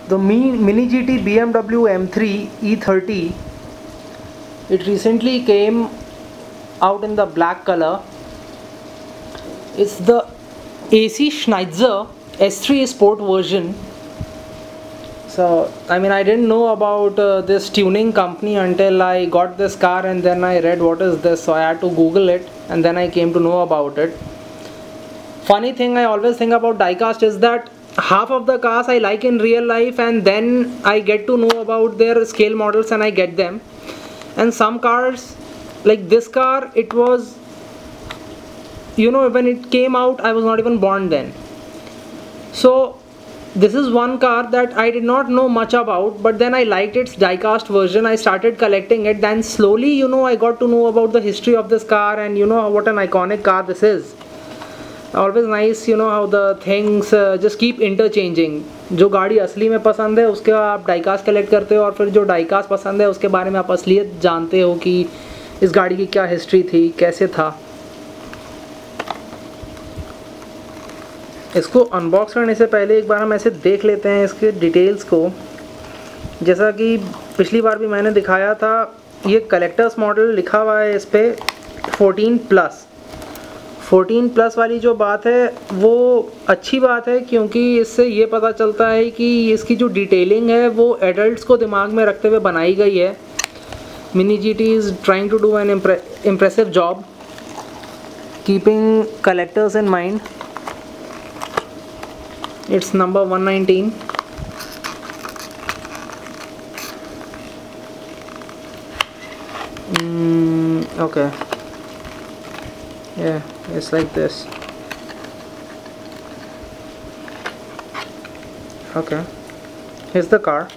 The Mini GT BMW M3 E30, it recently came out in the black color. It's the AC Schneider S3 Sport version. So I mean, I didn't know about this tuning company until I got this car, and then I read what is this, so I had to Google it, and then I came to know about it. Funny thing I always think about diecast is that half of the cars I like in real life, and then I get to know about their scale models and I get them. And some cars, like this car, it was, you know, when it came out I was not even born then. So this is one car that I did not know much about, but then I liked its diecast version. I started collecting it, then slowly, you know, I got to know about the history of this car, and you know what an iconic car this is. Always nice, you know, how the things just keep interchanging. जो गाड़ी असली में पसंद है उसके आप diecast collect करते हो, और फिर जो डाइकास्ट पसंद है उसके बारे में आप असलियत जानते हो कि इस गाड़ी की क्या हिस्ट्री थी, कैसे था। इसको अनबॉक्स करने से पहले एक बार हम ऐसे देख लेते हैं इसके डिटेल्स को। जैसा कि पिछली बार भी मैंने दिखाया था, ये कलेक्टर्स मॉडल लिखा हुआ है इस पर 14+ वाली जो बात है वो अच्छी बात है, क्योंकि इससे ये पता चलता है कि इसकी जो डिटेलिंग है वो एडल्ट्स को दिमाग में रखते हुए बनाई गई है। Mini GT is trying to do an impressive job keeping collectors in mind. It's number 119। Okay. Yeah, it's like this. Okay, here's the car.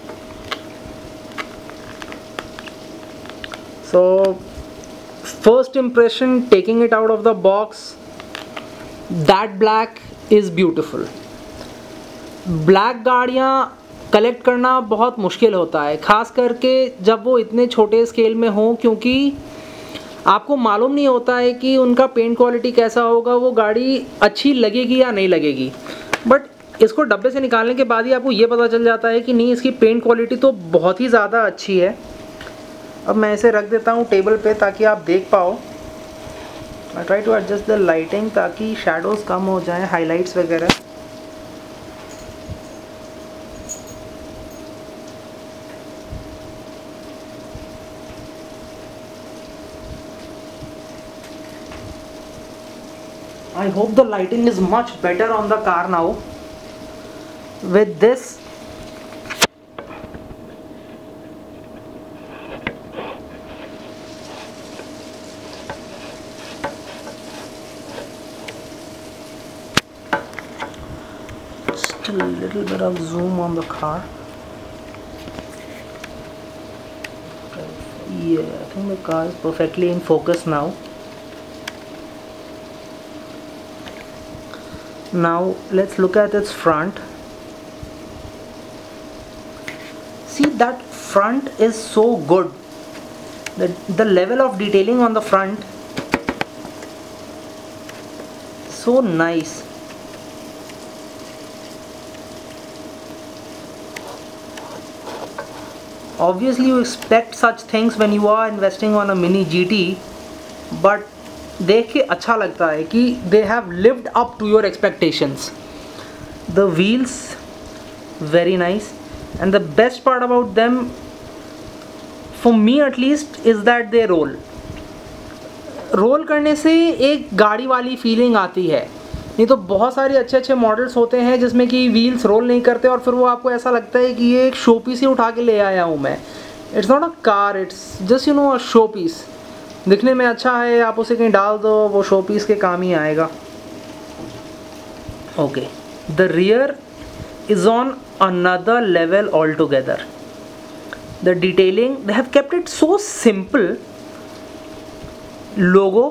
So first impression, taking it out of the box, that black is beautiful. Black गाड़ियाँ collect करना बहुत मुश्किल होता है, ख़ास करके जब वो इतने छोटे स्केल में हों, क्योंकि आपको मालूम नहीं होता है कि उनका पेंट क्वालिटी कैसा होगा, वो गाड़ी अच्छी लगेगी या नहीं लगेगी। बट इसको डब्बे से निकालने के बाद ही आपको ये पता चल जाता है कि नहीं, इसकी पेंट क्वालिटी तो बहुत ही ज़्यादा अच्छी है। अब मैं इसे रख देता हूँ टेबल पे ताकि आप देख पाओ। I try to adjust the lighting ताकि शेडोज़ कम हो जाएँ, हाईलाइट्स वगैरह। I hope the lighting is much better on the car now. With this, just a little bit of zoom on the car. Yeah, I think the car is perfectly in focus now. Now let's look at its front. See, that front is so good. The level of detailing on the front, so nice. Obviously you expect such things when you are investing on a Mini GT, but देख के अच्छा लगता है कि they have lived up to your expectations. The wheels, very nice, and the best part about them, for me at least, is that they roll. Roll करने से एक गाड़ी वाली फीलिंग आती है, नहीं तो बहुत सारे अच्छे अच्छे मॉडल्स होते हैं जिसमें कि व्हील्स रोल नहीं करते और फिर वो आपको ऐसा लगता है कि ये एक शो पीस ही उठा के ले आया हूँ मैं। It's not a car, it's just you know a show piece. दिखने में अच्छा है, आप उसे कहीं डाल दो, वो शो पीस के काम ही आएगा। Okay, the rear is on another level all together. The detailing, they have kept it so simple. Logo,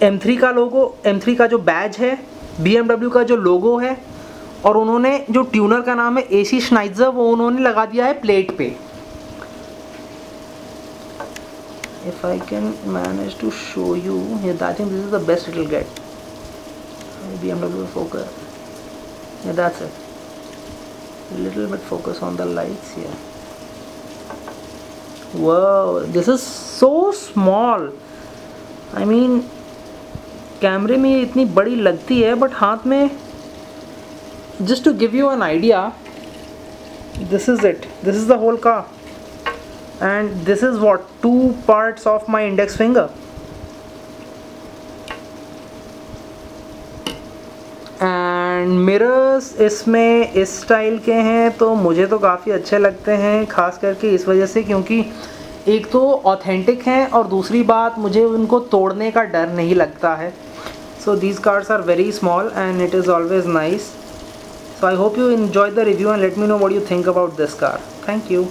M3 का लोगो, M3 का जो बैज है, BMW का जो लोगो है, और उन्होंने जो ट्यूनर का नाम है AC Schneider, वो उन्होंने लगा दिया है प्लेट पे। If I can manage to show you here, I think this is the best it will get. BMW focus. Yeah, that's it. A little bit focus on the lights here. Wow, this is so small. I mean, कैमरे में ये इतनी बड़ी लगती है, but हाथ में, just to give you an idea, this is it. This is the whole car, and this is what, 2 parts of my index finger. And mirrors इसमें इस स्टाइल के हैं, तो मुझे तो काफ़ी अच्छे लगते हैं, ख़ास करके इस वजह से क्योंकि एक तो ऑथेंटिक हैं और दूसरी बात मुझे उनको तोड़ने का डर नहीं लगता है. So these cars are very small and it is always nice. So I hope you enjoyed the review and let me know what you think about this car. Thank you.